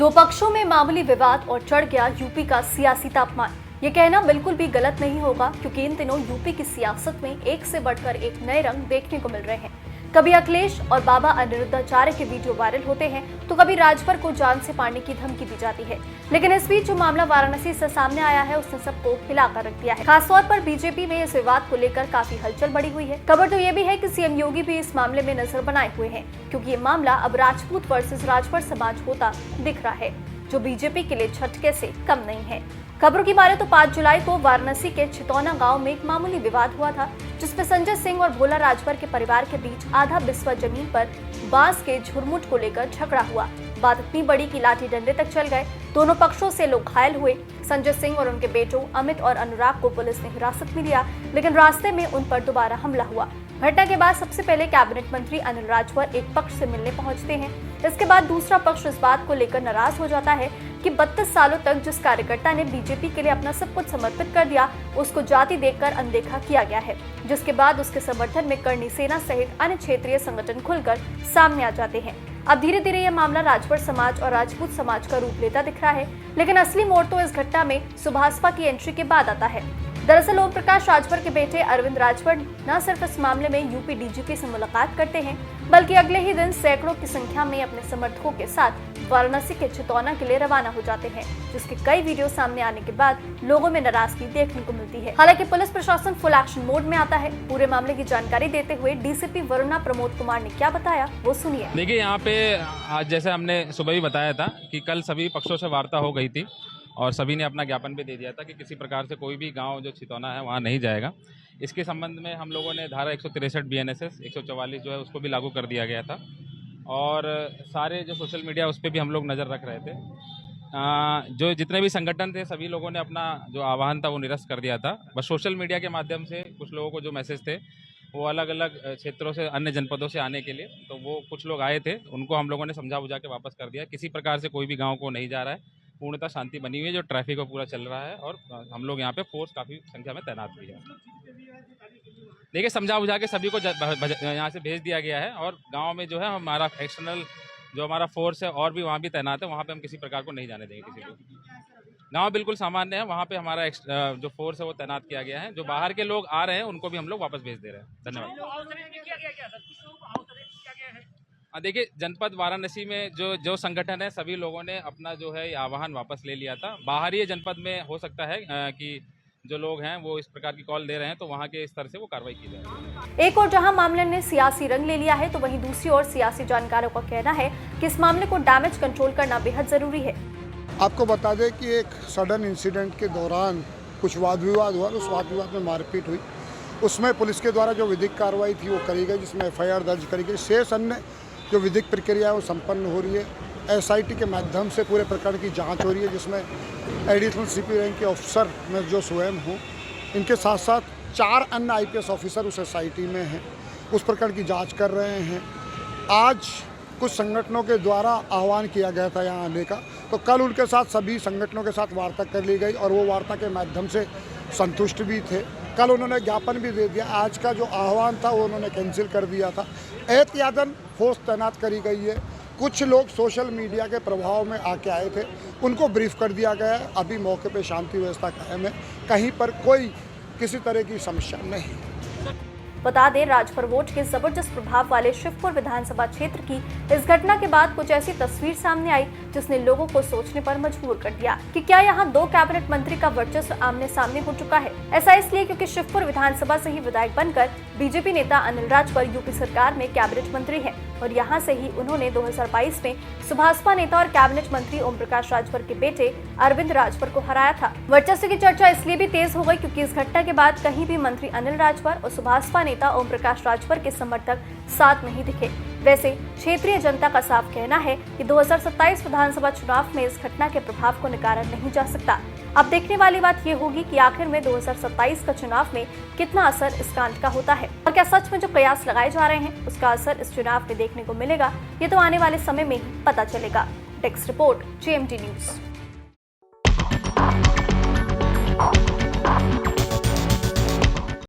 दो पक्षों में मामूली विवाद और चढ़ गया यूपी का सियासी तापमान। ये कहना बिल्कुल भी गलत नहीं होगा क्योंकि इन दिनों यूपी की सियासत में एक से बढ़कर एक नए रंग देखने को मिल रहे हैं। कभी अखिलेश और बाबा अनिरुद्धाचार्य के वीडियो वायरल होते हैं तो कभी राजभर को जान से मारने की धमकी दी जाती है। लेकिन इस बीच जो मामला वाराणसी से सामने आया है उसने सबको हिलाकर रख दिया है। खासतौर पर बीजेपी में इस विवाद को लेकर काफी हलचल बढ़ी हुई है। खबर तो ये भी है कि सीएम योगी भी इस मामले में नजर बनाए हुए हैं क्योंकि ये मामला अब राजपूत वर्सेस राजभर समाज होता दिख रहा है, जो बीजेपी के लिए झटके से कम नहीं है। खबरों की माने तो 5 जुलाई को वाराणसी के छितौना गांव में एक मामूली विवाद हुआ था, जिसमें संजय सिंह और भोला राजभर के परिवार के बीच आधा बिस्वा जमीन पर बांस के झुरमुट को लेकर झगड़ा हुआ। बात इतनी बड़ी कि लाठी डंडे तक चल गए। दोनों पक्षों से लोग घायल हुए। संजय सिंह और उनके बेटों अमित और अनुराग को पुलिस ने हिरासत में लिया, लेकिन रास्ते में उन पर दोबारा हमला हुआ। घटना के बाद सबसे पहले कैबिनेट मंत्री अनिल राजभर एक पक्ष से मिलने पहुंचते हैं। इसके बाद दूसरा पक्ष इस बात को लेकर नाराज हो जाता है कि 32 सालों तक जिस कार्यकर्ता ने बीजेपी के लिए अपना सब कुछ समर्पित कर दिया, उसको जाति देखकर अनदेखा किया गया है, जिसके बाद उसके समर्थन में करणी सेना सहित अन्य क्षेत्रीय संगठन खुलकर सामने आ जाते हैं। अब धीरे धीरे यह मामला राजभर समाज और राजपूत समाज का रूप लेता दिख रहा है, लेकिन असली मोड़ तो इस घटना में सुभाषपा की एंट्री के बाद आता है। दरअसल ओम प्रकाश राजभर के बेटे अरविंद राजभर न सिर्फ इस मामले में यूपी डीजीपी से मुलाकात करते हैं, बल्कि अगले ही दिन सैकड़ों की संख्या में अपने समर्थकों के साथ वाराणसी के छितौना के लिए रवाना हो जाते हैं, जिसके कई वीडियो सामने आने के बाद लोगों में नाराजगी देखने को मिलती है। हालांकि पुलिस प्रशासन फुल एक्शन मोड में आता है। पूरे मामले की जानकारी देते हुए डीसीपी वरुणा प्रमोद कुमार ने क्या बताया वो सुनिए। देखिए, यहाँ पे आज जैसे हमने सुबह भी बताया था कि कल सभी पक्षों से वार्ता हो गई थी और सभी ने अपना ज्ञापन भी दे दिया था कि किसी प्रकार से कोई भी गांव जो छितौना है वहां नहीं जाएगा। इसके संबंध में हम लोगों ने धारा 163 बीएनएसएस 144 जो है उसको भी लागू कर दिया गया था और सारे जो सोशल मीडिया उस पर भी हम लोग नज़र रख रहे थे। जो जितने भी संगठन थे सभी लोगों ने अपना जो आह्वान था वो निरस्त कर दिया था। बस सोशल मीडिया के माध्यम से कुछ लोगों को जो मैसेज थे वो अलग अलग क्षेत्रों से अन्य जनपदों से आने के लिए, तो वो कुछ लोग आए थे, उनको हम लोगों ने समझा बुझा के वापस कर दिया। किसी प्रकार से कोई भी गाँव को नहीं जा रहा है, पूर्णतः शांति बनी हुई है, जो ट्रैफिक पूरा चल रहा है और हम लोग यहाँ पे फोर्स काफ़ी संख्या में तैनात भी है। देखिए, समझा बुझा के सभी को यहाँ से भेज दिया गया है और गांव में जो है हमारा एक्सटर्नल जो हमारा फोर्स है और भी वहाँ भी तैनात है, वहाँ पे हम किसी प्रकार को नहीं जाने देंगे किसी को। गांव बिल्कुल सामान्य है, वहाँ पे हमारा जो फोर्स है वो तैनात किया गया है। जो बाहर के लोग आ रहे हैं उनको भी हम लोग वापस भेज दे रहे हैं। धन्यवाद। देखिए, जनपद वाराणसी में जो संगठन है सभी लोगों ने अपना जो है आह्वान वापस ले लिया था। बाहरी जनपद में हो सकता है कि जो लोग हैं वो इस प्रकार की कॉल दे रहे हैं, तो वहाँ के स्तर से वो कार्रवाई की जाए। एक और जहां मामले ने सियासी रंग ले लिया है, तो वहीं दूसरी ओर सियासी जानकारों का कहना है कि इस मामले को डैमेज कंट्रोल करना बेहद जरूरी है। आपको बता दें कि एक सडन इंसिडेंट के दौरान कुछ वाद विवाद हुआ, उस वाद विवाद में मारपीट हुई। उसमें पुलिस के द्वारा जो विधिक कार्रवाई थी वो करी गई, जिसमें एफआईआर दर्ज करी गई। शेष अन्य जो विधिक प्रक्रिया है वो संपन्न हो रही है। एसआईटी के माध्यम से पूरे प्रकरण की जांच हो रही है, जिसमें एडिशनल सीपी रैंक के ऑफिसर में जो स्वयं हूँ, इनके साथ साथ 4 अन्य आईपीएस ऑफिसर उस एसआईटी में हैं, उस प्रकरण की जांच कर रहे हैं। आज कुछ संगठनों के द्वारा आह्वान किया गया था यहाँ आने का, तो कल उनके साथ सभी संगठनों के साथ वार्ता कर ली गई और वो वार्ता के माध्यम से संतुष्ट भी थे। कल उन्होंने ज्ञापन भी दे दिया। आज का जो आह्वान था वो उन्होंने कैंसिल कर दिया था। एहतियातन फोर्स तैनात करी गई है। कुछ लोग सोशल मीडिया के प्रभाव में आके आए थे, उनको ब्रीफ कर दिया गया है। अभी मौके पे शांति व्यवस्था कायम है, कहीं पर कोई किसी तरह की समस्या नहीं। बता दें, राजभर वोट के जबरदस्त प्रभाव वाले शिवपुर विधानसभा क्षेत्र की इस घटना के बाद कुछ ऐसी तस्वीर सामने आई जिसने लोगों को सोचने पर मजबूर कर दिया कि क्या यहाँ 2 कैबिनेट मंत्री का वर्चस्व आमने सामने हो चुका है। ऐसा इसलिए क्योंकि शिवपुर विधानसभा से ही विधायक बनकर बीजेपी नेता अनिल राजभर यूपी सरकार में कैबिनेट मंत्री हैं और यहाँ से ही उन्होंने 2022 में सुभाषपा नेता और कैबिनेट मंत्री ओम प्रकाश राजभर के बेटे अरविंद राजभर को हराया था। वर्चस्व की चर्चा इसलिए भी तेज हो गई क्योंकि इस घटना के बाद कहीं भी मंत्री अनिल राजभर और सुभाषपा नेता ओम प्रकाश राजभर के समर्थक साथ नहीं दिखे। वैसे क्षेत्रीय जनता का साफ कहना है कि 2027 विधानसभा चुनाव में इस घटना के प्रभाव को नकारा नहीं जा सकता। अब देखने वाली बात ये होगी कि आखिर में 2027 का चुनाव में कितना असर इस कांड का होता है और क्या सच में जो कयास लगाए जा रहे हैं उसका असर इस चुनाव में देखने को मिलेगा। ये तो आने वाले समय में ही पता चलेगा। Desk report, GMT news.